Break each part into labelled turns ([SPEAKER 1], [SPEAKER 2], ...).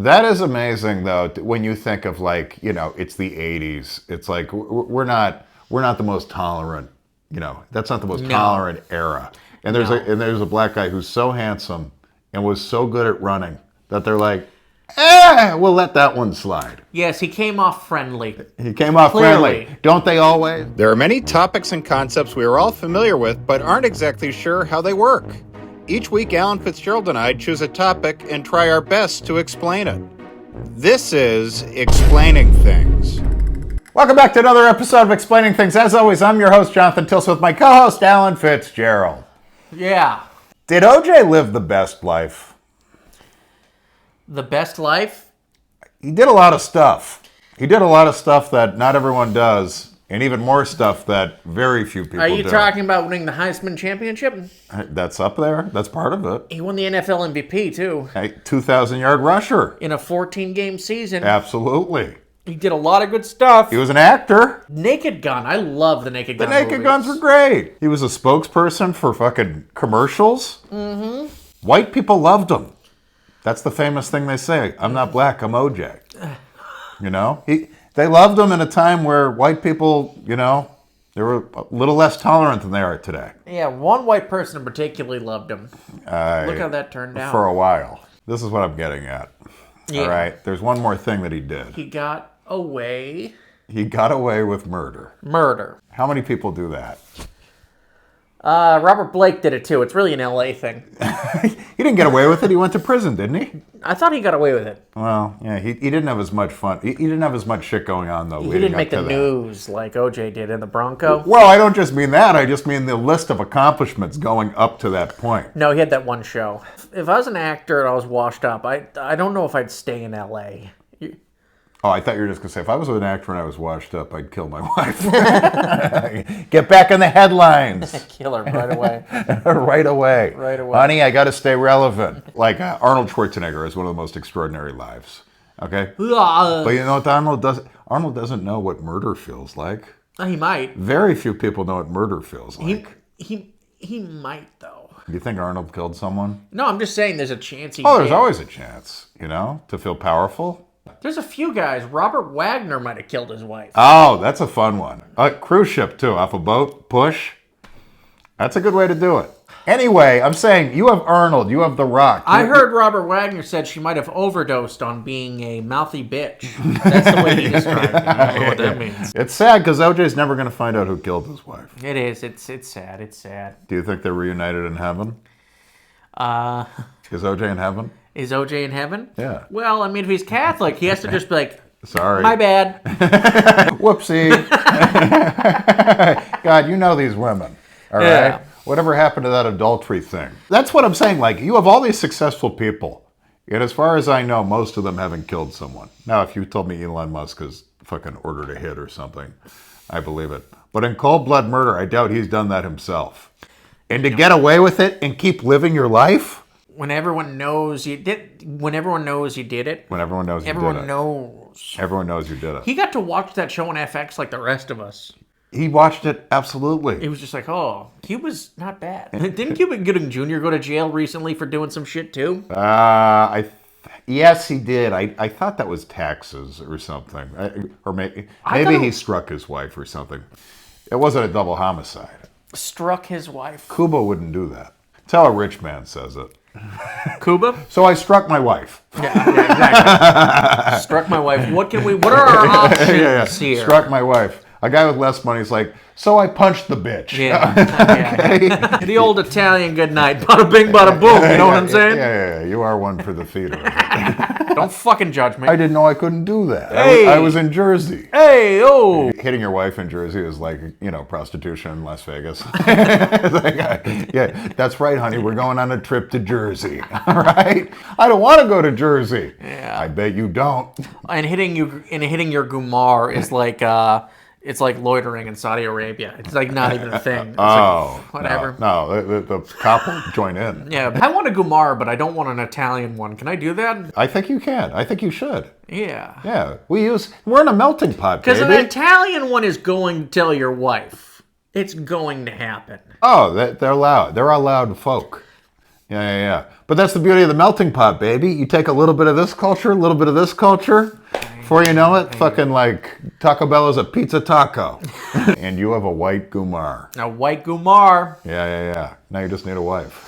[SPEAKER 1] That is amazing, though, when you think of it's the '80s. It's like we're not the most tolerant. That's not the most tolerant era. And there's a black guy who's so handsome and was so good at running that they're like, we'll let that one slide.
[SPEAKER 2] Yes, he came off friendly.
[SPEAKER 1] He came off
[SPEAKER 2] Clearly.
[SPEAKER 1] friendly. Don't they always?
[SPEAKER 3] There are many topics and concepts we are all familiar with, but aren't exactly sure how they work. Each week, Alan Fitzgerald and I choose a topic and try our best to explain it. This is Explaining Things.
[SPEAKER 1] Welcome back to another episode of Explaining Things. As always, I'm your host, Jonathan Tilson, with my co-host, Alan Fitzgerald.
[SPEAKER 2] Yeah.
[SPEAKER 1] Did OJ live the best life?
[SPEAKER 2] The best life?
[SPEAKER 1] He did a lot of stuff. He did a lot of stuff that not everyone does, and even more stuff that very few people do.
[SPEAKER 2] Are you talking about winning the Heisman Championship?
[SPEAKER 1] That's up there. That's part of it.
[SPEAKER 2] He won the NFL MVP, too.
[SPEAKER 1] A 2,000-yard rusher.
[SPEAKER 2] In a 14-game season.
[SPEAKER 1] Absolutely.
[SPEAKER 2] He did a lot of good stuff.
[SPEAKER 1] He was an actor.
[SPEAKER 2] Naked Gun. I love the Naked Gun
[SPEAKER 1] The Naked
[SPEAKER 2] movies.
[SPEAKER 1] Guns were great. He was a spokesperson for fucking commercials. Mm-hmm. White people loved him. That's the famous thing they say. I'm not black, I'm OJ. They loved him in a time where white people, they were a little less tolerant than they are today.
[SPEAKER 2] Yeah, one white person in particular loved him. Look how that turned out.
[SPEAKER 1] For a while. This is what I'm getting at.
[SPEAKER 2] Yeah.
[SPEAKER 1] All right. There's one more thing that he did.
[SPEAKER 2] He got away.
[SPEAKER 1] He got away with murder.
[SPEAKER 2] Murder.
[SPEAKER 1] How many people do that?
[SPEAKER 2] Robert Blake did it too. It's really an LA thing.
[SPEAKER 1] He didn't get away with it. He went to prison, didn't he?
[SPEAKER 2] I thought he got away with it.
[SPEAKER 1] Well, yeah, he didn't have as much fun. He didn't have as much shit going on, though.
[SPEAKER 2] He didn't make the news like OJ did in the Bronco.
[SPEAKER 1] Well, I don't just mean that. I just mean the list of accomplishments going up to that point.
[SPEAKER 2] No, he had that one show. If I was an actor and I was washed up, I don't know if I'd stay in LA.
[SPEAKER 1] Oh, I thought you were just going to say, if I was an actor and I was washed up, I'd kill my wife. Get back in the headlines.
[SPEAKER 2] Kill her right away.
[SPEAKER 1] Right away.
[SPEAKER 2] Right away.
[SPEAKER 1] Honey, I got to stay relevant. Like Arnold Schwarzenegger has one of the most extraordinary lives. Okay? But you know what Arnold does? Arnold doesn't know what murder feels like.
[SPEAKER 2] He might.
[SPEAKER 1] Very few people know what murder feels like.
[SPEAKER 2] He might, though.
[SPEAKER 1] Do you think Arnold killed someone?
[SPEAKER 2] No, I'm just saying there's a chance he
[SPEAKER 1] There's
[SPEAKER 2] did.
[SPEAKER 1] always a chance, to feel powerful.
[SPEAKER 2] There's a few guys. Robert Wagner might have killed his wife.
[SPEAKER 1] Oh, that's a fun one. A cruise ship, too, off a boat, push. That's a good way to do it. Anyway, I'm saying, you have Arnold, you have The Rock.
[SPEAKER 2] I heard Robert Wagner said she might have overdosed on being a mouthy bitch. That's the way he described it. I don't know what that means.
[SPEAKER 1] It's sad, because OJ's never going to find out who killed his wife.
[SPEAKER 2] It is. It's sad. It's sad.
[SPEAKER 1] Do you think they're reunited in heaven? Is OJ in heaven?
[SPEAKER 2] Is OJ in heaven?
[SPEAKER 1] Yeah.
[SPEAKER 2] Well, I mean, if he's Catholic, he has to just be like,
[SPEAKER 1] Sorry.
[SPEAKER 2] my bad.
[SPEAKER 1] Whoopsie. God, you know these women. All right?
[SPEAKER 2] Yeah.
[SPEAKER 1] Whatever happened to that adultery thing? That's what I'm saying. Like, you have all these successful people. And as far as I know, most of them haven't killed someone. Now, if you told me Elon Musk has fucking ordered a hit or something, I believe it. But in cold blood murder, I doubt he's done that himself. And to get away with it and keep living your life?
[SPEAKER 2] When everyone knows you did. When everyone knows you did it.
[SPEAKER 1] When everyone knows you did it.
[SPEAKER 2] Everyone knows.
[SPEAKER 1] Everyone knows you did it.
[SPEAKER 2] He got to watch that show on FX like the rest of us.
[SPEAKER 1] He watched it, absolutely.
[SPEAKER 2] He was just like, oh, Cuba's not bad. Didn't Cuba Gooding Jr. go to jail recently for doing some shit too?
[SPEAKER 1] Yes, he did. I thought that was taxes or something. Or maybe he struck his wife or something. It wasn't a double homicide.
[SPEAKER 2] Struck his wife.
[SPEAKER 1] Cuba wouldn't do that. Tell a rich man says it.
[SPEAKER 2] Cuba?
[SPEAKER 1] So I struck my wife.
[SPEAKER 2] Yeah, exactly. Struck my wife. What are our options here?
[SPEAKER 1] Struck my wife. A guy with less money is like, so I punched the bitch.
[SPEAKER 2] Yeah. Okay. The old Italian good night. Bada bing, bada boom. You know what I'm saying?
[SPEAKER 1] Yeah. You are one for the theater.
[SPEAKER 2] Don't fucking judge me.
[SPEAKER 1] I didn't know I couldn't do that.
[SPEAKER 2] Hey.
[SPEAKER 1] I was in Jersey.
[SPEAKER 2] Hey, oh.
[SPEAKER 1] Hitting your wife in Jersey is like, prostitution in Las Vegas. Yeah, that's right, honey. We're going on a trip to Jersey. All right? I don't want to go to Jersey.
[SPEAKER 2] Yeah.
[SPEAKER 1] I bet you don't.
[SPEAKER 2] And hitting your gumar is like it's like loitering in Saudi Arabia. It's like not even a thing. It's like, whatever.
[SPEAKER 1] No, the cop will join in.
[SPEAKER 2] Yeah, I want a gumar, but I don't want an Italian one. Can I do that?
[SPEAKER 1] I think you can. I think you should.
[SPEAKER 2] Yeah.
[SPEAKER 1] Yeah, we're in a melting pot,
[SPEAKER 2] Because
[SPEAKER 1] baby.
[SPEAKER 2] an Italian one is going to tell your wife. It's going to happen.
[SPEAKER 1] Oh, they're loud. They're a loud folk. Yeah. But that's the beauty of the melting pot, baby. You take a little bit of this culture, a little bit of this culture. Before you know it, fucking like Taco Bell is a pizza taco. And you have a white Gumar.
[SPEAKER 2] A white Gumar.
[SPEAKER 1] Yeah. Now you just need a wife.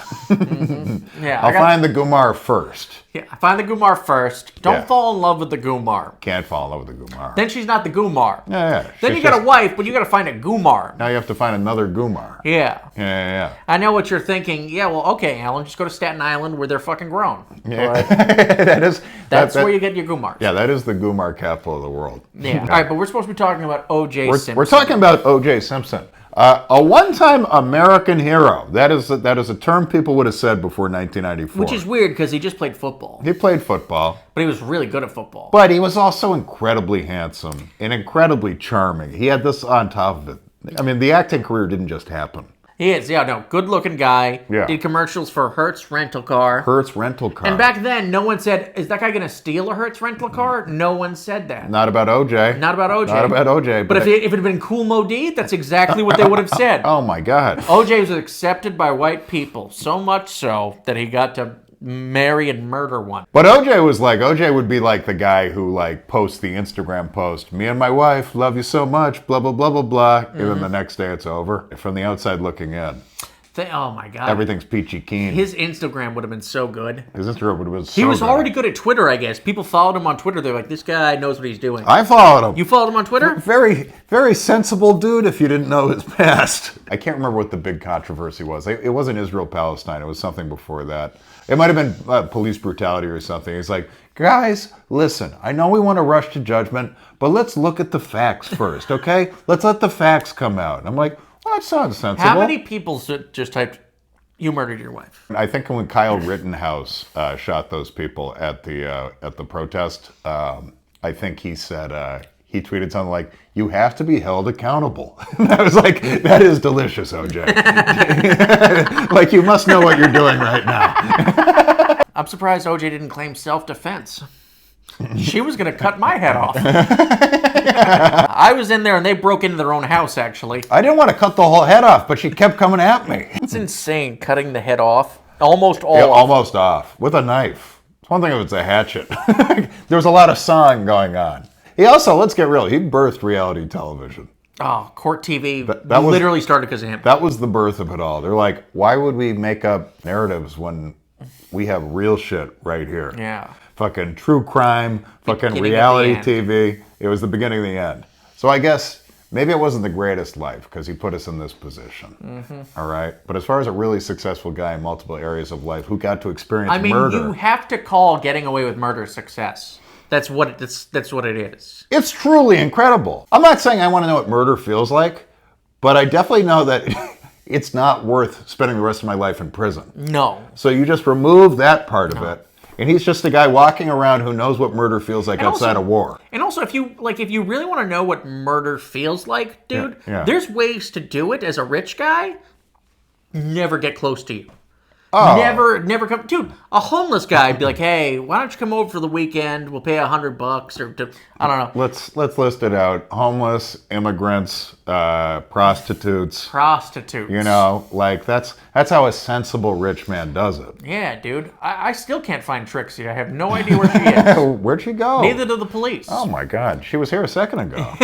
[SPEAKER 2] Yeah,
[SPEAKER 1] I'll find the Gumar first.
[SPEAKER 2] Yeah, find the Gumar first. Don't fall in love with the Gumar.
[SPEAKER 1] Can't fall in love with the Gumar.
[SPEAKER 2] Then she's not the Gumar.
[SPEAKER 1] Yeah.
[SPEAKER 2] Then you got a wife, but you got to find a Gumar.
[SPEAKER 1] Now you have to find another Gumar.
[SPEAKER 2] Yeah.
[SPEAKER 1] Yeah.
[SPEAKER 2] I know what you're thinking. Yeah, well, okay, Alan, just go to Staten Island where they're fucking grown.
[SPEAKER 1] Yeah.
[SPEAKER 2] But that's where you get your Gumars.
[SPEAKER 1] Yeah, that is the Gumar capital of the world.
[SPEAKER 2] Yeah. All right, but we're supposed to be talking about O.J. Simpson.
[SPEAKER 1] We're talking about O.J. Simpson. A one-time American hero. That is a term people would have said before 1994.
[SPEAKER 2] Which is weird because he just played football.
[SPEAKER 1] He played football.
[SPEAKER 2] But he was really good at football.
[SPEAKER 1] But he was also incredibly handsome and incredibly charming. He had this on top of it. I mean, the acting career didn't just happen.
[SPEAKER 2] He is, yeah, no, good-looking guy.
[SPEAKER 1] Yeah.
[SPEAKER 2] Did commercials for Hertz rental car.
[SPEAKER 1] Hertz rental car.
[SPEAKER 2] And back then, no one said, is that guy going to steal a Hertz rental car? No one said that.
[SPEAKER 1] Not about OJ.
[SPEAKER 2] Not about OJ.
[SPEAKER 1] Not about OJ.
[SPEAKER 2] But if it had been Kool Moe Dee, that's exactly what they would have said.
[SPEAKER 1] Oh, my God.
[SPEAKER 2] OJ was accepted by white people, so much so that he got to marry and murder one.
[SPEAKER 1] But OJ would be like the guy who like posts the Instagram post, me and my wife love you so much, blah, blah, blah, blah, blah. And then the next day it's over. From the outside looking in.
[SPEAKER 2] Oh my God.
[SPEAKER 1] Everything's peachy keen.
[SPEAKER 2] His Instagram would have been so good.
[SPEAKER 1] His Instagram would have been so
[SPEAKER 2] He was
[SPEAKER 1] good.
[SPEAKER 2] already good at Twitter, I guess. People followed him on Twitter. They're like, this guy knows what he's doing.
[SPEAKER 1] I followed him.
[SPEAKER 2] You followed him on Twitter?
[SPEAKER 1] Very, very sensible dude if you didn't know his past. I can't remember what the big controversy was. It wasn't Israel-Palestine. It was something before that. It might have been police brutality or something. He's like, guys, listen, I know we want to rush to judgment, but let's look at the facts first, okay? Let's let the facts come out. And I'm like, well, that sounds sensible.
[SPEAKER 2] How many people just typed, you murdered your wife?
[SPEAKER 1] I think when Kyle Rittenhouse shot those people at the protest, I think he said, he tweeted something like, you have to be held accountable. And I was like, that is delicious, OJ. Like, you must know what you're doing right now.
[SPEAKER 2] I'm surprised OJ didn't claim self-defense. She was going to cut my head off. I was in there and they broke into their own house, actually.
[SPEAKER 1] I didn't want to cut the whole head off, but she kept coming at me.
[SPEAKER 2] It's insane, cutting the head off. Almost all
[SPEAKER 1] Yeah,
[SPEAKER 2] off.
[SPEAKER 1] almost off. With a knife. It's one thing if it's a hatchet. There was a lot of sawing going on. He also, let's get real, he birthed reality television.
[SPEAKER 2] Oh, Court TV
[SPEAKER 1] that was-
[SPEAKER 2] literally started because of him.
[SPEAKER 1] That was the birth of it all. They're like, why would we make up narratives when we have real shit right here?
[SPEAKER 2] Yeah.
[SPEAKER 1] Fucking true crime, fucking
[SPEAKER 2] Beginning
[SPEAKER 1] reality
[SPEAKER 2] of the
[SPEAKER 1] TV. It was the beginning of the end. So I guess maybe it wasn't the greatest life because he put us in this position.
[SPEAKER 2] Mm-hmm.
[SPEAKER 1] All right. But as far as a really successful guy in multiple areas of life who got to experience
[SPEAKER 2] I mean,
[SPEAKER 1] murder.
[SPEAKER 2] you have to call getting away with murder success. That's what it is.
[SPEAKER 1] It's truly incredible. I'm not saying I want to know what murder feels like, but I definitely know that it's not worth spending the rest of my life in prison.
[SPEAKER 2] No.
[SPEAKER 1] So you just remove that part of it, and he's just a guy walking around who knows what murder feels like outside of war.
[SPEAKER 2] And also, if you really want to know what murder feels like, dude,
[SPEAKER 1] Yeah.
[SPEAKER 2] there's ways to do it as a rich guy. Never get close to you.
[SPEAKER 1] Oh.
[SPEAKER 2] Never come, dude. A homeless guy would be like, "Hey, why don't you come over for the weekend? We'll pay $100 or I don't know."
[SPEAKER 1] Let's list it out: homeless, immigrants, prostitutes.
[SPEAKER 2] Prostitutes.
[SPEAKER 1] You know, like that's how a sensible rich man does it.
[SPEAKER 2] Yeah, dude. I still can't find Trixie. I have no idea where she is.
[SPEAKER 1] Where'd she go?
[SPEAKER 2] Neither do the police.
[SPEAKER 1] Oh my God, she was here a second ago.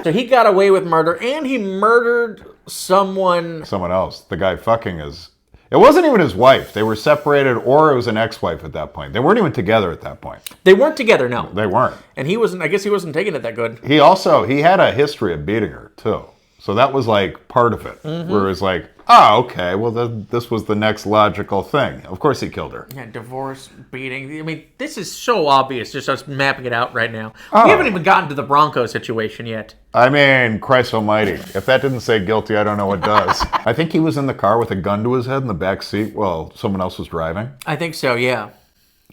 [SPEAKER 2] So he got away with murder, and he murdered someone.
[SPEAKER 1] Someone else. The guy fucking is. It wasn't even his wife. They were separated, or it was an ex-wife at that point. They weren't even together at that point.
[SPEAKER 2] They weren't together, no.
[SPEAKER 1] They weren't.
[SPEAKER 2] And he wasn't. I guess he wasn't taking it that good.
[SPEAKER 1] He had a history of beating her too. So that was like part of it. Where it was like, oh, okay, well, this was the next logical thing. Of course he killed her.
[SPEAKER 2] Yeah, divorce, beating. I mean, this is so obvious, just us mapping it out right now.
[SPEAKER 1] Oh.
[SPEAKER 2] We haven't even gotten to the Bronco situation yet.
[SPEAKER 1] I mean, Christ almighty. If that didn't say guilty, I don't know what does. I think he was in the car with a gun to his head in the back seat while someone else was driving.
[SPEAKER 2] I think so, yeah.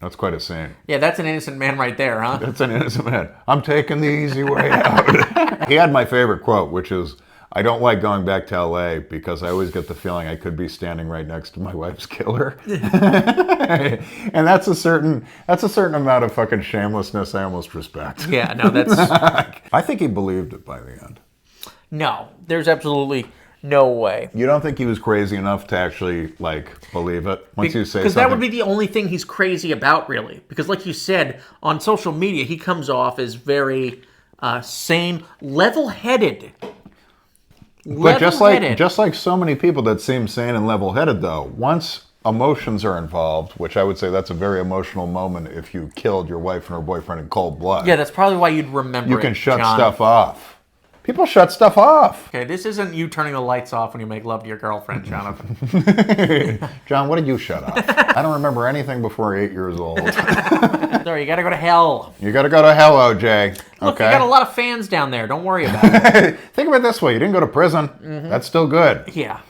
[SPEAKER 1] That's quite a scene.
[SPEAKER 2] Yeah, that's an innocent man right there, huh?
[SPEAKER 1] That's an innocent man. I'm taking the easy way out. He had my favorite quote, which is, I don't like going back to LA because I always get the feeling I could be standing right next to my wife's killer. And that's a certain amount of fucking shamelessness I almost respect.
[SPEAKER 2] Yeah, no, that's...
[SPEAKER 1] I think he believed it by the end.
[SPEAKER 2] No, there's absolutely No way.
[SPEAKER 1] You don't think he was crazy enough to actually, like, believe it? Once you say something.
[SPEAKER 2] Because that would be the only thing he's crazy about, really. Because like you said, on social media, he comes off as very sane, level-headed.
[SPEAKER 1] But just like so many people that seem sane and level-headed, though, once emotions are involved, which I would say that's a very emotional moment if you killed your wife and her boyfriend in cold blood.
[SPEAKER 2] Yeah, that's probably why you'd remember
[SPEAKER 1] You can shut
[SPEAKER 2] John.
[SPEAKER 1] stuff off. People shut stuff off.
[SPEAKER 2] Okay, this isn't you turning the lights off when you make love to your girlfriend, Jonathan.
[SPEAKER 1] John, what did you shut off? I don't remember anything before 8 years old.
[SPEAKER 2] Sorry, you gotta go to hell.
[SPEAKER 1] You gotta go to hell, OJ.
[SPEAKER 2] Look,
[SPEAKER 1] Okay?
[SPEAKER 2] you got a lot of fans down there. Don't worry about it.
[SPEAKER 1] Think of it this way. You didn't go to prison. That's still good.
[SPEAKER 2] Yeah.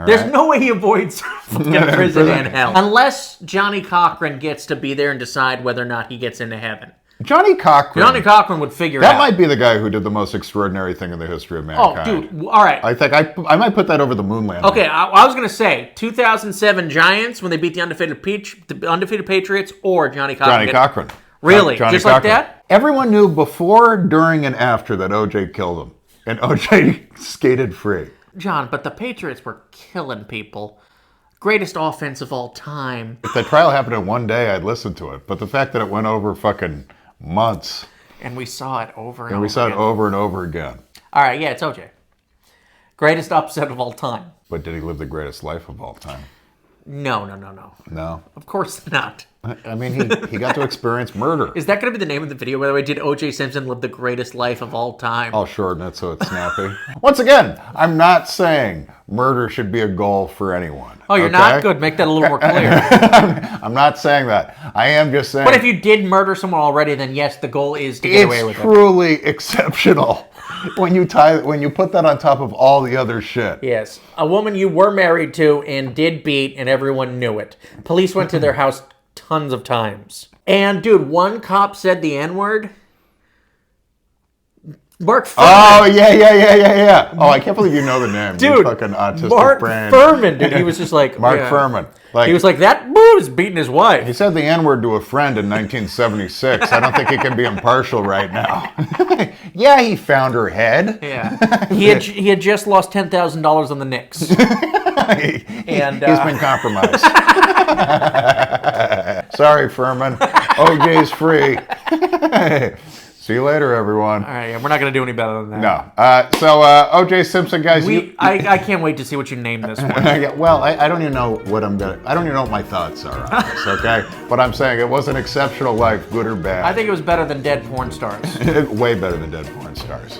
[SPEAKER 2] There's
[SPEAKER 1] right.
[SPEAKER 2] no way he avoids fucking prison and hell. Unless Johnny Cochran gets to be there and decide whether or not he gets into heaven.
[SPEAKER 1] Johnny Cochran.
[SPEAKER 2] Johnny Cochran would figure it
[SPEAKER 1] That
[SPEAKER 2] out.
[SPEAKER 1] might be the guy who did the most extraordinary thing in the history of
[SPEAKER 2] Oh,
[SPEAKER 1] mankind.
[SPEAKER 2] dude. All right.
[SPEAKER 1] I think I might put that over the moon landing.
[SPEAKER 2] Okay, I was going to say 2007 Giants when they beat the undefeated Patriots or Johnny Cochran.
[SPEAKER 1] Johnny Cochran.
[SPEAKER 2] Really?
[SPEAKER 1] Johnny
[SPEAKER 2] Just like that?
[SPEAKER 1] Everyone knew before, during, and after that OJ killed him. And OJ skated free.
[SPEAKER 2] John, but the Patriots were killing people. Greatest offense of all time.
[SPEAKER 1] If the trial happened in one day, I'd listen to it. But the fact that it went over fucking months.
[SPEAKER 2] And we saw it over and
[SPEAKER 1] And
[SPEAKER 2] over
[SPEAKER 1] we saw it
[SPEAKER 2] again.
[SPEAKER 1] over and over again.
[SPEAKER 2] All right, yeah, it's OJ. Greatest upset of all time.
[SPEAKER 1] But did he live the greatest life of all time?
[SPEAKER 2] No.
[SPEAKER 1] No.
[SPEAKER 2] Of course not.
[SPEAKER 1] I mean, he got to experience murder.
[SPEAKER 2] Is that going to be the name of the video, by the way? Did O.J. Simpson live the greatest life of all time?
[SPEAKER 1] I'll shorten it so it's snappy. Once again, I'm not saying murder should be a goal for anyone.
[SPEAKER 2] Oh, you're
[SPEAKER 1] okay?
[SPEAKER 2] not? Good. Make that a little more clear.
[SPEAKER 1] I'm not saying that. I am just saying.
[SPEAKER 2] But if you did murder someone already, then yes, the goal is to get away with
[SPEAKER 1] it's
[SPEAKER 2] it.
[SPEAKER 1] truly exceptional when you put that on top of all the other shit.
[SPEAKER 2] Yes. A woman you were married to and did beat, and everyone knew it. Police went to their house tons of times. And, dude, one cop said the N-word. Mark Furman.
[SPEAKER 1] Oh, yeah. Oh, I can't believe you know the name.
[SPEAKER 2] Dude,
[SPEAKER 1] you fucking autistic
[SPEAKER 2] Mark
[SPEAKER 1] brain.
[SPEAKER 2] Furman, dude. He was just like...
[SPEAKER 1] Mark
[SPEAKER 2] yeah.
[SPEAKER 1] Furman.
[SPEAKER 2] He was like, that boo is beating his wife.
[SPEAKER 1] He said the N-word to a friend in 1976. I don't think he can be impartial right now. Yeah, he found her head.
[SPEAKER 2] Yeah. He had just lost $10,000 on the Knicks. And
[SPEAKER 1] He's been compromised. Sorry, Furman. OJ's free. See you later, everyone.
[SPEAKER 2] All right, we're not going to do any better than that.
[SPEAKER 1] No. So OJ Simpson, guys.
[SPEAKER 2] I can't wait to see what you name this one.
[SPEAKER 1] Yeah, well, I don't even know what I don't even know what my thoughts are on this, okay? But I'm saying it was an exceptional life, good or bad.
[SPEAKER 2] I think it was better than Dead Porn Stars.
[SPEAKER 1] Way better than Dead Porn Stars.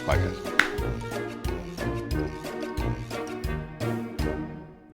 [SPEAKER 1] Bye, guys.